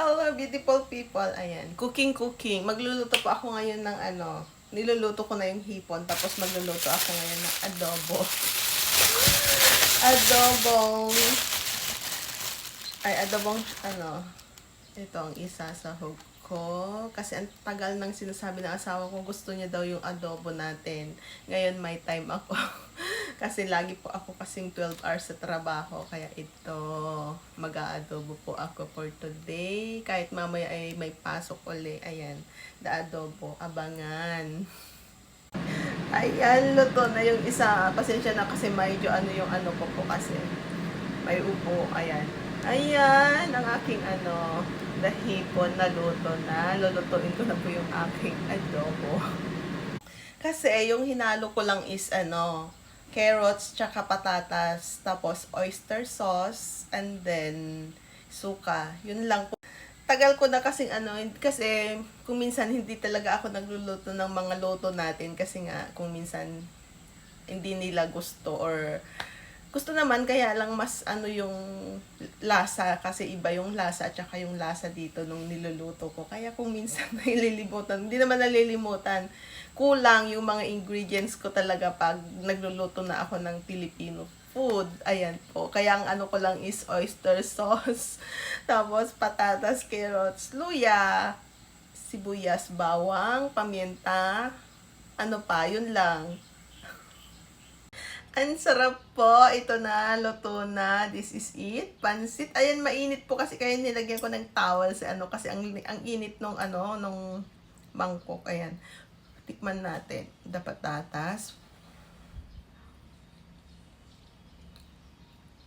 Hello, beautiful people. Ayan, cooking. Magluluto po ako ngayon ng niluluto ko na yung hipon, tapos magluluto ako ngayon ng adobo. Adobong, ito ang isa sa hug ko. Kasi ang tagal nang sinasabi ng asawa ko, gusto niya daw yung adobo natin. Ngayon may time ako. Kasi lagi po ako kasing 12 hours sa trabaho. Kaya ito, mag-aadobo po ako for today. Kahit mamaya ay may pasok uli. Ayan, the adobo, abangan. Ayan, luto na yung isa. Pasensya na kasi medyo yung ko po kasi. May upo, ayan. Ayan, ang aking hipon na luto na. Lulutuin ko na po yung aking adobo. Kasi yung hinalo ko lang is carrots tsaka patatas, tapos oyster sauce, and then suka. Yun lang po. Tagal ko na kasing kasi kung minsan hindi talaga ako nagluluto ng mga luto natin kasi nga kung minsan hindi nila gusto or gusto naman, kaya lang mas yung lasa, kasi iba yung lasa at saka yung lasa dito nung niluluto ko. Kaya kung minsan nalilimutan, hindi naman nalilimutan, kulang yung mga ingredients ko talaga pag nagluluto na ako ng Filipino food. Ayan po. Kaya ang ko lang is oyster sauce, tapos patatas, carrots, luya, sibuyas, bawang, paminta, yun lang. Ang sarap po. Ito na, luto na. This is it. Pansit. Ayan, mainit po kasi kaya nilagyan ko ng towel sa kasi ang init nung nung mangkok. Ayan. Tikman natin. The patatas.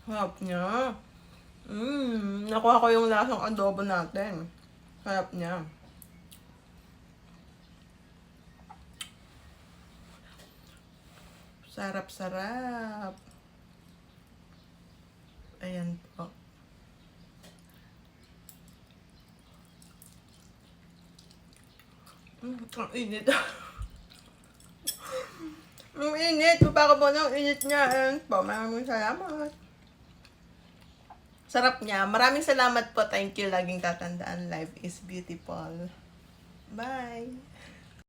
Harap niya. Nakuha ko yung lasang adobo natin. Harap niya. Sarap. Ayan po. Ang init. Ang init. Baka po ng init niya. Ayan po. Maraming salamat. Sarap niya. Maraming salamat po. Thank you. Laging tatandaan. Life is beautiful. Bye.